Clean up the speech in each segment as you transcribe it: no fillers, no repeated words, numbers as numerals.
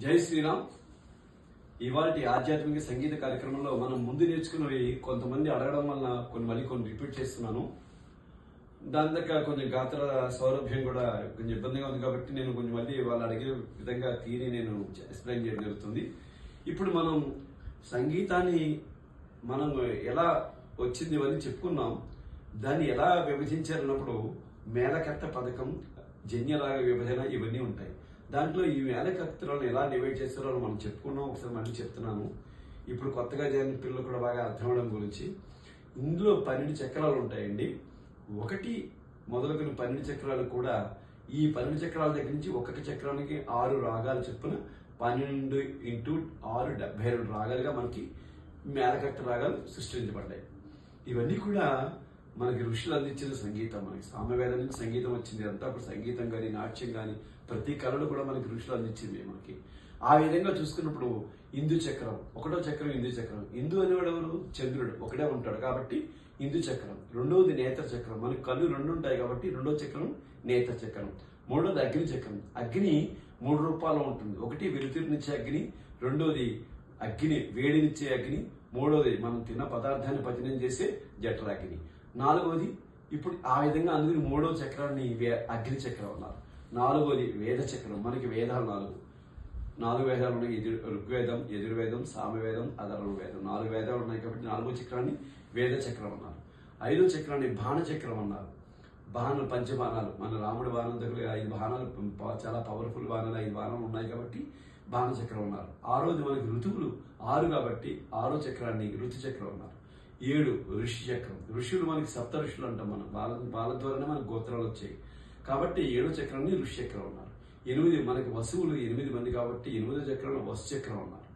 జై శ్రీరామ్. ఇవాళ ఆధ్యాత్మిక సంగీత కార్యక్రమంలో మనం ముందు నేర్చుకున్నవి కొంతమంది అడగడం వల్ల కొన్ని రిపీట్ చేస్తున్నాను. దాని దగ్గర కొంచెం గాత్ర సౌరభ్యం కూడా కొంచెం ఇబ్బందిగా ఉంది కాబట్టి నేను కొంచెం మళ్ళీ వాళ్ళు అడిగే విధంగా తీరి నేను ఎక్స్ప్లెయిన్ చేయడం జరుగుతుంది. ఇప్పుడు మనం సంగీతాన్ని మనం ఎలా వచ్చింది అని చెప్పుకున్నాం. దాన్ని ఎలా విభజించారన్నప్పుడు మేళకర్త పథకం, జన్యరాగ విభజన ఇవన్నీ ఉంటాయి. దాంట్లో ఈ మేళకర్తలను ఎలా డివైడ్ చేస్తారో మనం చెప్పుకున్నాం. ఒకసారి మళ్ళీ చెప్తున్నాను. ఇప్పుడు కొత్తగా చేరిన పిల్లలు కూడా బాగా అర్థమవడం గురించి. ఇందులో 12 చక్రాలు ఉంటాయండి. ఒకటి మొదలుకొని 12 చక్రాలు కూడా ఈ 12 చక్రాల దగ్గర నుంచి ఒక్కొక్క చక్రానికి 6 రాగాలు చొప్పున 12 × 6 72 రాగాలుగా మనకి మేళకర్త రాగాలు సృష్టించబడ్డాయి. ఇవన్నీ కూడా మనకి ఋషులు అందించిన సంగీతం. మనకి సామవేదం నుంచి సంగీతం వచ్చింది. అంతా ఇప్పుడు సంగీతం కానీ నాట్యం కానీ ప్రతి కళలు కూడా మనకి ఋషులు అందించింది మనకి. ఆ విధంగా చూసుకున్నప్పుడు ఇందు చక్రం, ఒకటో చక్రం ఇందు చక్రం. ఇందు అనేవాడు చంద్రుడు ఒకడే ఉంటాడు కాబట్టి ఇందు చక్రం. రెండవది నేత్ర చక్రం, మనకి కళ్ళు 2 ఉంటాయి కాబట్టి రెండో చక్రం నేత్ర చక్రం. మూడోది అగ్ని చక్రం. అగ్ని 3 రూపాల్లో ఉంటుంది. ఒకటి వెలుతురునిచ్చే అగ్ని, రెండోది అగ్ని వేడినిచ్చే అగ్ని, మూడోది మనం తిన్న పదార్థాన్ని పచనం చేసే జఠరాగ్ని, నాలుగోది ఇప్పుడు ఆ విధంగా అందుకని మూడో చక్రాన్ని అగ్ని చక్రం అన్నారు. నాలుగోది వేద చక్రం. మనకి వేదాలు 4 వేదాలు ఉన్నాయి. ఋగ్వేదం, యజుర్వేదం, సామవేదం, అధర్వ వేదం. 4 వేదాలు ఉన్నాయి కాబట్టి 4వ చక్రాన్ని వేద చక్రం అన్నారు. 5వ చక్రాన్ని బాణ చక్రం అన్నారు. బాణాలు పంచబాణాలు, మన రాముడి బాణం దగ్గర 5 బాణాలు, చాలా పవర్ఫుల్ బాణాలు 5 బాణాలు ఉన్నాయి కాబట్టి బాణ చక్రం అన్నారు. 6వది మనకి ఋతువులు 6 కాబట్టి 6వ చక్రాన్ని ఋతు చక్రం అన్నారు. 7 ఋషి చక్రం. ఋషులు మనకి 7 ఋషులు అంటాం. మనం వాళ్ళ ద్వారానే మనకు గోత్రాలు వచ్చాయి కాబట్టి 7వ చక్రాన్ని ఋషి చక్రం అన్నారు. 8 మనకి వసువులు 8 మంది కాబట్టి 8వ చక్రం వసు చక్రం అన్నారు.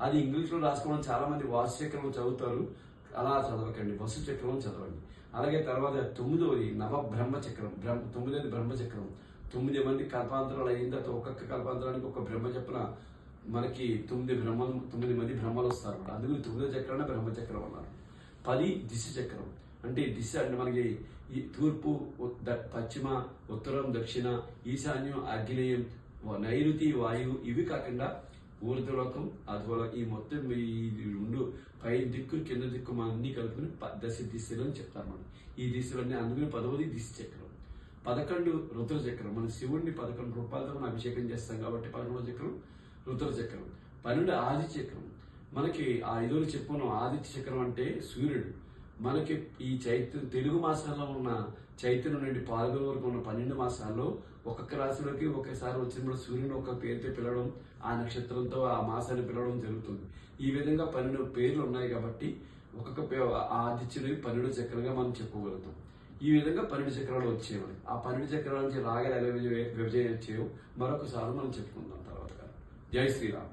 అది ఇంగ్లీష్లో రాసుకోవడం చాలా మంది వాసు చక్రం చదువుతారు. అలా చదవకండి, వసు చక్రం చదవండి. అలాగే తర్వాత 9వది నవబ్రహ్మ చక్రం. 9వది బ్రహ్మచక్రం. 9 మంది కల్పాంతరాలు అయిన తర్వాత ఒక్కొక్క కల్పాంతరానికి ఒక బ్రహ్మ చక్రం. మనకి 9 మంది బ్రహ్మలు వస్తారు. అందుకని 9వ చక్రాన్ని బ్రహ్మచక్రం అన్నారు. 10 దిశ చక్రం. అంటే దిశ అంటే మనకి ఈ తూర్పు, పశ్చిమ, ఉత్తరం, దక్షిణ, ఈశాన్యం, ఆగ్నేయం, నైరుతి, వాయువు ఇవి కాకుండా ఊర్ధ్వలోకం, అధోలోకం, ఈ మొత్తం ఈ 2 పై దిక్కు కింద దిక్కు అన్ని కలుపుకుని 10 దిశలు అని చెప్తారు మనం. ఈ దిశలన్నీ అందుకని 10వది దిశ చక్రం. 11 రుద్ర చక్రం. మన శివుడిని 11 రూపాయలతో మనం అభిషేకం చేస్తాం కాబట్టి 11వ చక్రం రుద్ర చక్రం. 12 ఆదిత్య చక్రం. మనకి ఆ 5 చెప్పుకున్నాం. ఆదిత్య చక్రం అంటే సూర్యుడు. మనకి ఈ తెలుగు మాసాల్లో ఉన్న చైత్రం నుండి పాల్గొన వరకు ఉన్న 12 మాసాల్లో ఒక్కొక్క రాశిలోకి ఒకసారి వచ్చినప్పుడు సూర్యుని ఒక పేరుతో పిలవడం, ఆ నక్షత్రంతో ఆ మాసాన్ని పిలవడం జరుగుతుంది. ఈ విధంగా 12 పేర్లు ఉన్నాయి కాబట్టి ఒక్కొక్క ఆదిత్యుని 12 చక్రంగా మనం చెప్పుకోగలుగుతాం. ఈ విధంగా 12 చక్రాలు వచ్చేవి. ఆ 12 చక్రాల నుంచి రాగాలు ఎలా విభజన వచ్చేవో మరొకసారి మనం చెప్పుకుందాం తర్వాత. జై శ్రీరామ్.